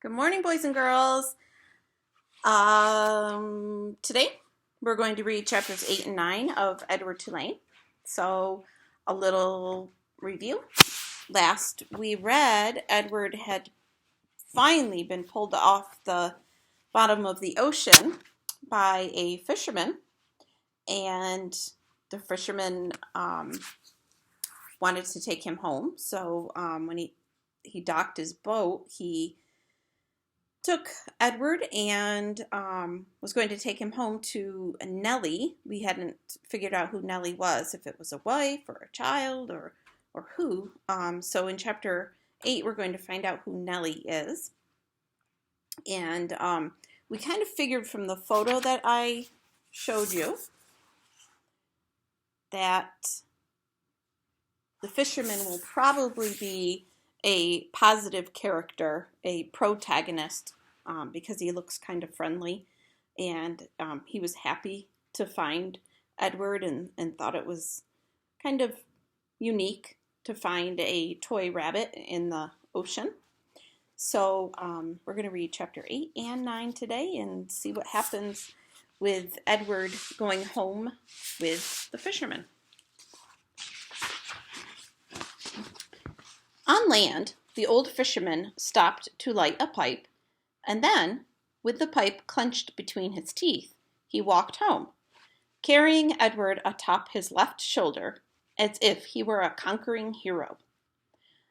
Good morning, boys and girls. Today we're going to read chapters 8 and 9 of Edward Tulane. So, a little review. Last we read, Edward had finally been pulled off the bottom of the ocean by a fisherman, and the fisherman wanted to take him home. So, when he docked his boat, he took Edward and was going to take him home to Nellie. We hadn't figured out who Nellie was, if it was a wife or a child or who. So in chapter 8, we're going to find out who Nellie is. And we kind of figured from the photo that I showed you that the fisherman will probably be a positive character, a protagonist, because he looks kind of friendly, and he was happy to find Edward and thought it was kind of unique to find a toy rabbit in the ocean. So we're going to read chapter 8 and 9 today and see what happens with Edward going home with the fisherman. On land, the old fisherman stopped to light a pipe, and then, with the pipe clenched between his teeth, he walked home, carrying Edward atop his left shoulder as if he were a conquering hero.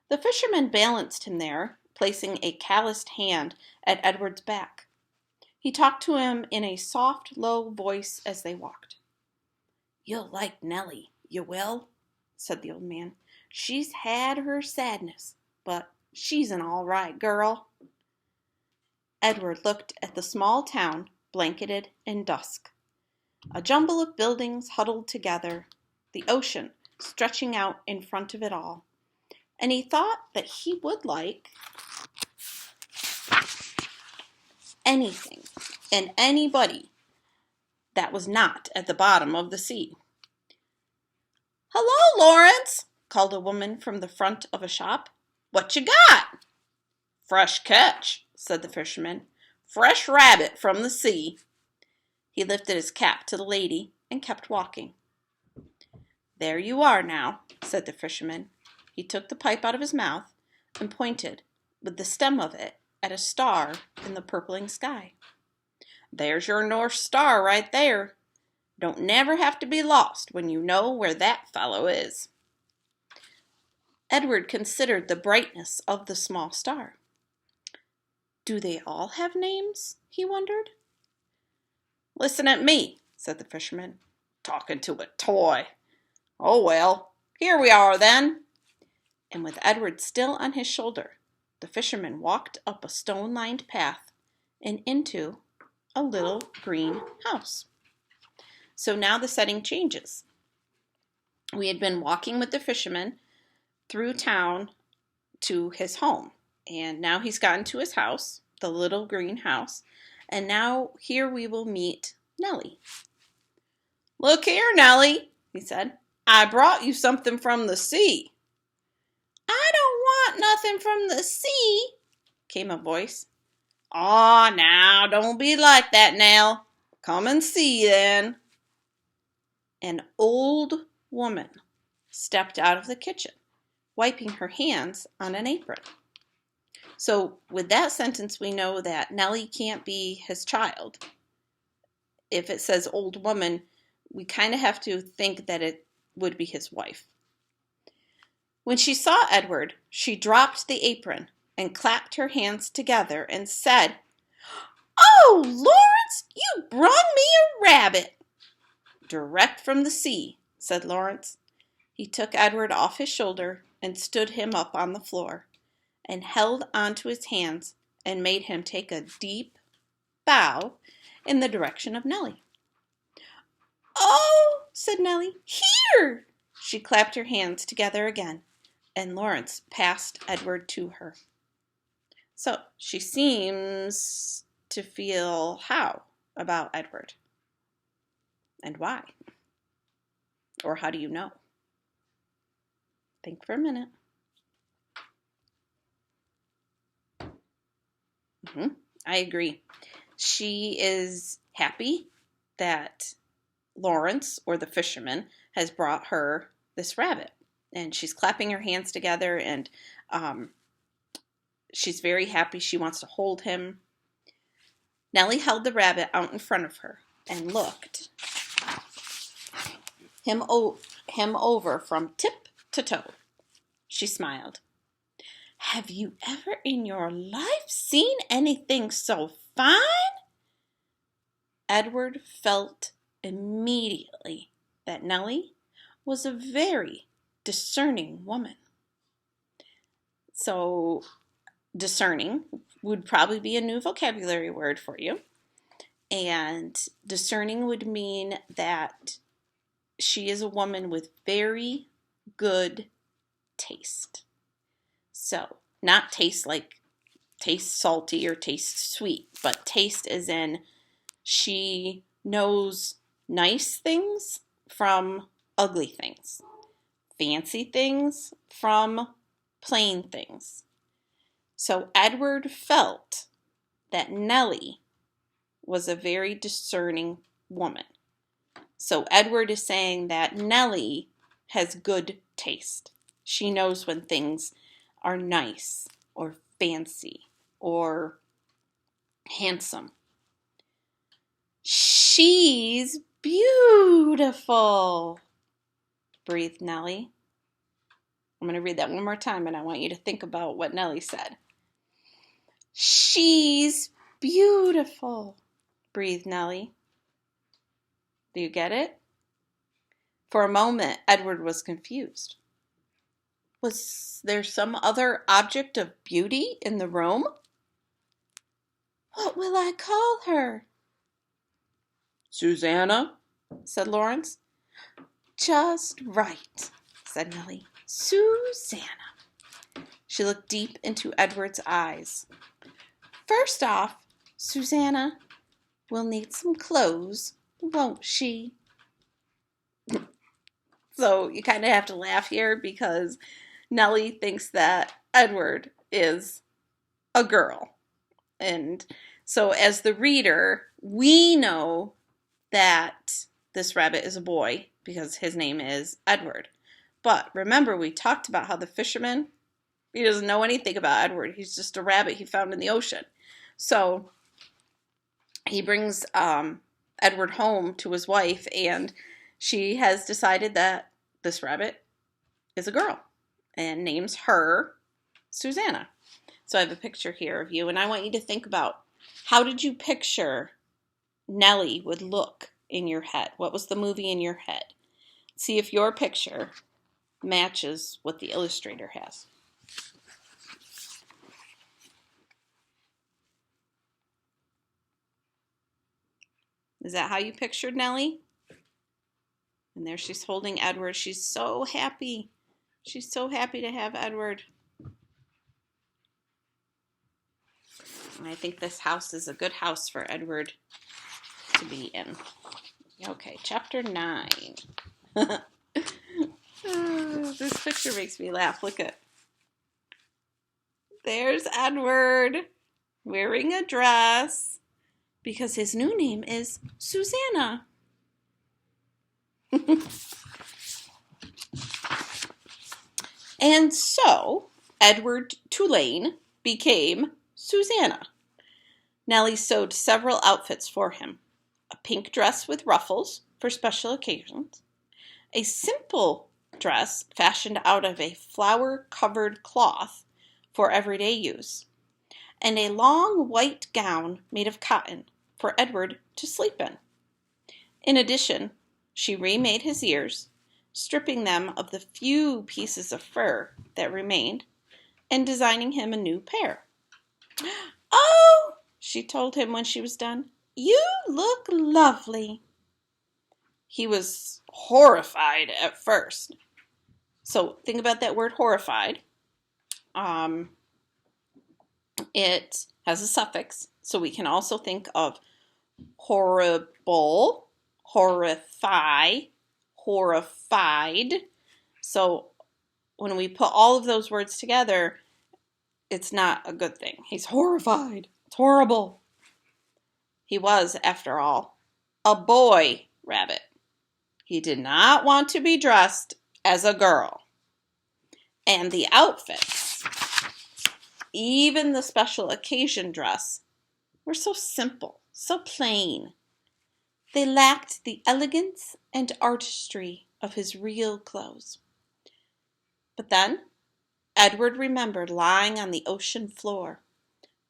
The fisherman balanced him there, placing a calloused hand at Edward's back. He talked to him in a soft, low voice as they walked. "You'll like Nellie, you will," said the old man. "She's had her sadness, but she's an all right girl." Edward looked at the small town blanketed in dusk. A jumble of buildings huddled together, the ocean stretching out in front of it all. And he thought that he would like anything and anybody that was not at the bottom of the sea. "Hello, Lawrence," called a woman from the front of a shop. "What you got?" "Fresh catch," said the fisherman. "Fresh rabbit from the sea." He lifted his cap to the lady and kept walking. "There you are now," said the fisherman. He took the pipe out of his mouth and pointed with the stem of it at a star in the purpling sky. "There's your North Star right there. Don't never have to be lost when you know where that fellow is." Edward considered the brightness of the small star. "Do they all have names?" he wondered. "Listen at me," said the fisherman. "Talking to a toy. Oh well, here we are then." And with Edward still on his shoulder, the fisherman walked up a stone-lined path and into a little green house. So now the setting changes. We had been walking with the fisherman through town to his home, and now he's gotten to his house, the little green house, and now here we will meet Nellie. "Look here, Nellie," he said. "I brought you something from the sea." "I don't want nothing from the sea," came a voice. "Aw, now, don't be like that, Nell. Come and see, then." An old woman stepped out of the kitchen, wiping her hands on an apron. So with that sentence, we know that Nellie can't be his child. If it says old woman, we kind of have to think that it would be his wife. When she saw Edward, she dropped the apron and clapped her hands together and said, "Oh, Lawrence, you brung me a rabbit." "Direct from the sea," said Lawrence. He took Edward off his shoulder and stood him up on the floor, and held onto his hands and made him take a deep bow in the direction of Nellie. "Oh," said Nellie, "here!" She clapped her hands together again, and Lawrence passed Edward to her. So she seems to feel how about Edward? And why? Or how do you know? Think for a minute. Hmm. I agree. She is happy that Lawrence, or the fisherman, has brought her this rabbit. And she's clapping her hands together, and um, she's very happy. She wants to hold him. Nellie held the rabbit out in front of her and looked him over from tip to toe. She smiled. Have you ever in your life seen anything so fine? Edward felt immediately that Nellie was a very discerning woman. So, discerning would probably be a new vocabulary word for you. And discerning would mean that she is a woman with very good taste. So, not taste like taste salty or taste sweet, but taste as in she knows nice things from ugly things, fancy things from plain things. So Edward felt that Nellie was a very discerning woman. So Edward is saying that Nellie has good taste. She knows when things are nice or fancy or handsome. She's beautiful, breathed Nellie. I'm going to read that one more time, and I want you to think about what Nellie said. She's beautiful, breathed Nellie. Do you get it? For a moment, Edward was confused. Was there some other object of beauty in the room? What will I call her? Susanna, said Lawrence. Just right, said Nellie. Susanna. She looked deep into Edward's eyes. First off, Susanna will need some clothes, won't she? So you kind of have to laugh here because Nellie thinks that Edward is a girl. And so as the reader, we know that this rabbit is a boy because his name is Edward. But remember, we talked about how the fisherman, he doesn't know anything about Edward. He's just a rabbit he found in the ocean. So he brings Edward home to his wife, and she has decided that this rabbit is a girl and names her Susanna. So I have a picture here of you, and I want you to think about, how did you picture Nellie would look in your head? What was the movie in your head? See if your picture matches what the illustrator has. Is that how you pictured Nellie? And there she's holding Edward. She's so happy. She's so happy to have Edward. And I think this house is a good house for Edward to be in. Okay, chapter 9. This picture makes me laugh. Look at. There's Edward wearing a dress because his new name is Susanna. And so Edward Tulane became Susanna. Nellie sewed several outfits for him. A pink dress with ruffles for special occasions, a simple dress fashioned out of a flower-covered cloth for everyday use, and a long white gown made of cotton for Edward to sleep in. In addition, she remade his ears, stripping them of the few pieces of fur that remained, and designing him a new pair. Oh, she told him when she was done, you look lovely. He was horrified at first. So think about that word horrified. It has a suffix, so we can also think of horrible, horrify, horrified. So when we put all of those words together, it's not a good thing. He's horrified. It's horrible. He was, after all, a boy rabbit. He did not want to be dressed as a girl. And the outfits, even the special occasion dress, were so simple, so plain. They lacked the elegance and artistry of his real clothes. But then Edward remembered lying on the ocean floor,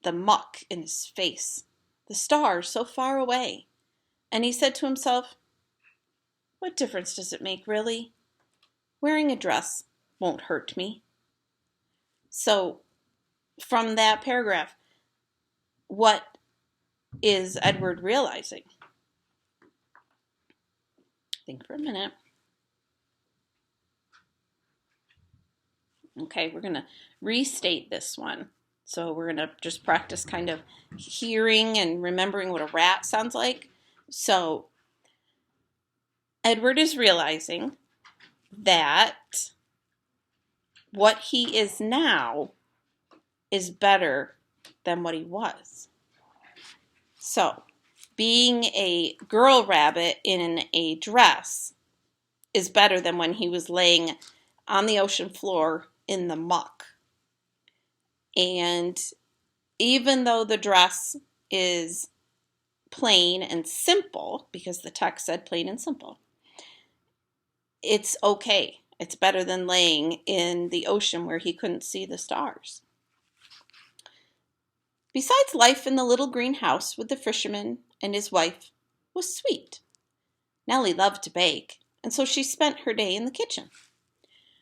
the muck in his face, the stars so far away, and he said to himself, "What difference does it make, really? Wearing a dress won't hurt me." So, from that paragraph, what is Edward realizing? Think for a minute. Okay, we're going to restate this one. So we're going to just practice kind of hearing and remembering what a rat sounds like. So Edward is realizing that what he is now is better than what he was. So being a girl rabbit in a dress is better than when he was laying on the ocean floor in the muck. And even though the dress is plain and simple, because the text said plain and simple, it's okay. It's better than laying in the ocean where he couldn't see the stars. Besides, life in the little green house with the fisherman and his wife was sweet. Nellie loved to bake, and so she spent her day in the kitchen.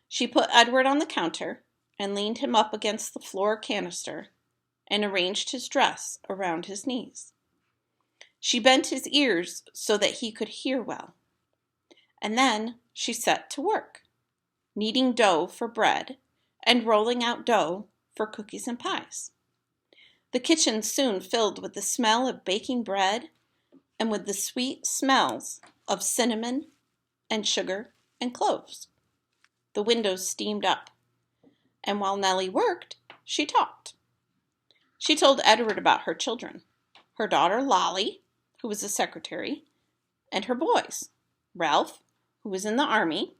She put Edward on the counter and leaned him up against the floor canister and arranged his dress around his knees. She bent his ears so that he could hear well. And then she set to work, kneading dough for bread and rolling out dough for cookies and pies. The kitchen soon filled with the smell of baking bread and with the sweet smells of cinnamon and sugar and cloves. The windows steamed up, and while Nellie worked, she talked. She told Edward about her children, her daughter Lolly, who was a secretary, and her boys, Ralph, who was in the army,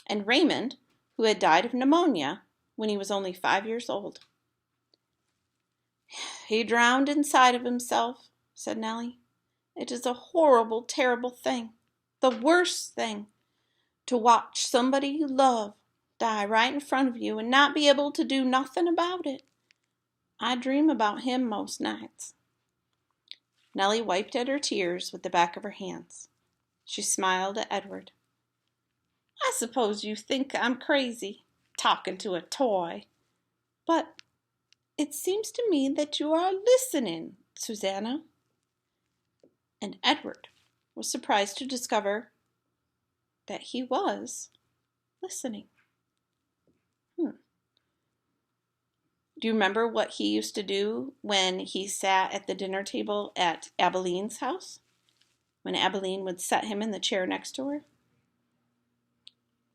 and Raymond, who had died of pneumonia when he was only 5 years old. "He drowned inside of himself," said Nellie. "It is a horrible, terrible thing, the worst thing, to watch somebody you love die right in front of you and not be able to do nothing about it. I dream about him most nights." Nellie wiped at her tears with the back of her hands. She smiled at Edward. "I suppose you think I'm crazy, talking to a toy, but it seems to me that you are listening, Susanna." And Edward was surprised to discover that he was listening. Do you remember what he used to do when he sat at the dinner table at Abeline's house? When Abeline would set him in the chair next to her?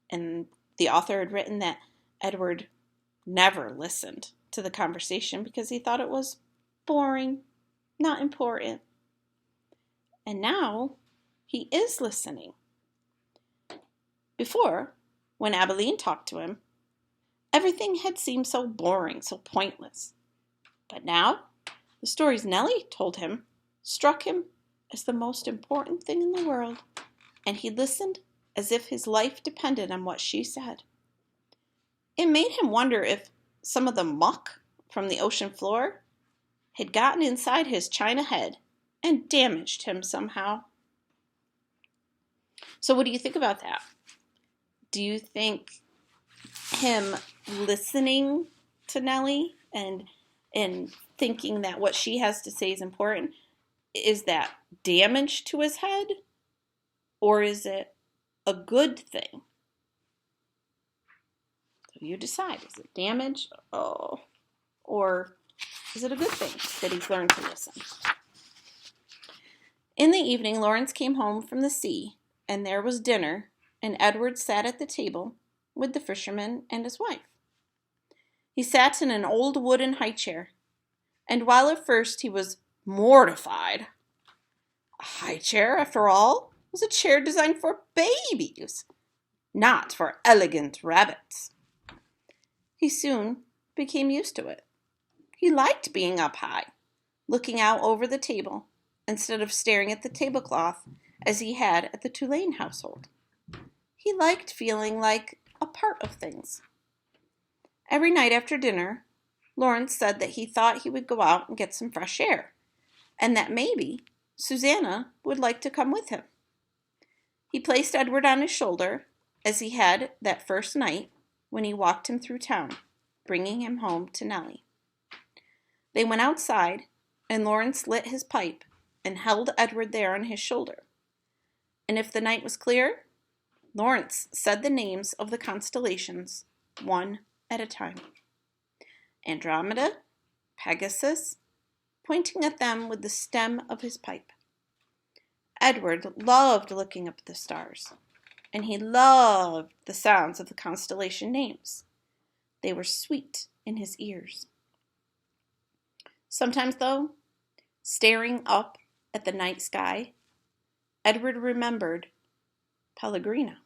And the author had written that Edward never listened to the conversation because he thought it was boring, not important. And now he is listening. Before, when Abeline talked to him, everything had seemed so boring, so pointless. But now, the stories Nellie told him struck him as the most important thing in the world, and he listened as if his life depended on what she said. It made him wonder if some of the muck from the ocean floor had gotten inside his china head and damaged him somehow. So what do you think about that? Do you think him listening to Nellie and thinking that what she has to say is important, is that damage to his head, or is it a good thing? So you decide. Is it damage? Or is it a good thing that he's learned to listen? In the evening, Lawrence came home from the sea, and there was dinner, and Edward sat at the table with the fisherman and his wife. He sat in an old wooden high chair, And while at first he was mortified, a high chair, after all, was a chair designed for babies, not for elegant rabbits. He soon became used to it. He liked being up high, looking out over the table, instead of staring at the tablecloth as he had at the Tulane household. He liked feeling like a part of things. Every night after dinner, Lawrence said that he thought he would go out and get some fresh air, and that maybe Susanna would like to come with him. He placed Edward on his shoulder, as he had that first night when he walked him through town, bringing him home to Nellie. They went outside, and Lawrence lit his pipe and held Edward there on his shoulder. And if the night was clear, Lawrence said the names of the constellations, one at a time. Andromeda, Pegasus, pointing at them with the stem of his pipe. Edward loved looking up at the stars, and he loved the sounds of the constellation names. They were sweet in his ears. Sometimes, though, staring up at the night sky, Edward remembered Pellegrina,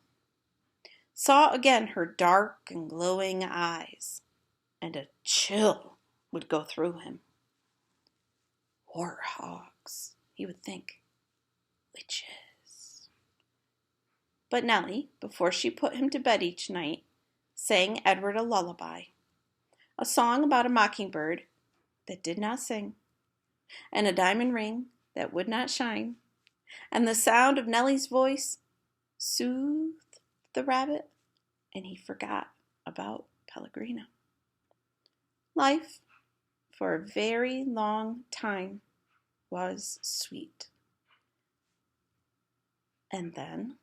saw again her dark and glowing eyes, and a chill would go through him. Warthogs, he would think. Witches. But Nellie, before she put him to bed each night, sang Edward a lullaby, a song about a mockingbird that did not sing, and a diamond ring that would not shine, and the sound of Nellie's voice soothed the rabbit, and he forgot about Pellegrina. Life, for a very long time, was sweet. And then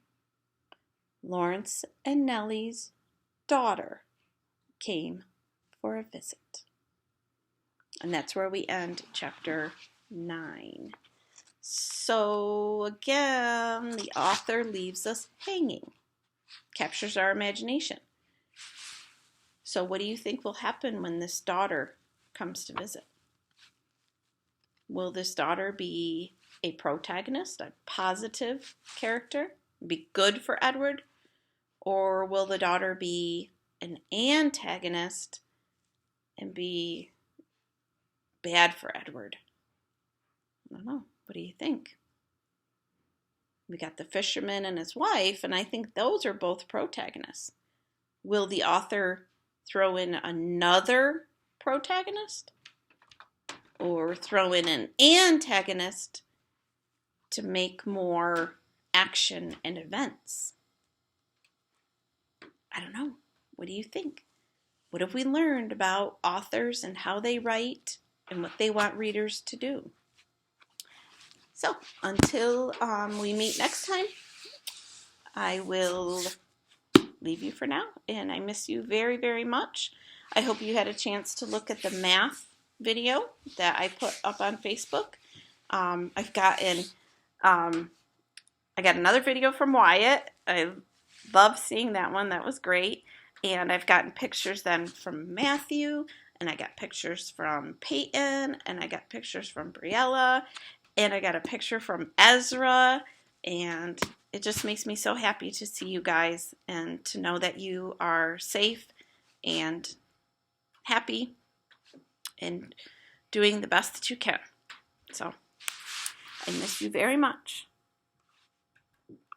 Lawrence and Nellie's daughter came for a visit. And that's where we end chapter 9. So again, the author leaves us hanging, captures our imagination. So what do you think will happen when this daughter comes to visit? Will this daughter be a protagonist, a positive character, be good for Edward? Or will the daughter be an antagonist and be bad for Edward? I don't know. What do you think? We got the fisherman and his wife, and I think those are both protagonists. Will the author throw in another protagonist? Or throw in an antagonist to make more action and events? I don't know. What do you think? What have we learned about authors and how they write and what they want readers to do? So, until we meet next time, I will leave you for now, and I miss you very, very much. I hope you had a chance to look at the math video that I put up on Facebook. I got another video from Wyatt. I love seeing that one. That was great. And I've gotten pictures then from Matthew, and I got pictures from Peyton, and I got pictures from Briella, and I got a picture from Ezra, and it just makes me so happy to see you guys and to know that you are safe and happy and doing the best that you can. So I miss you very much.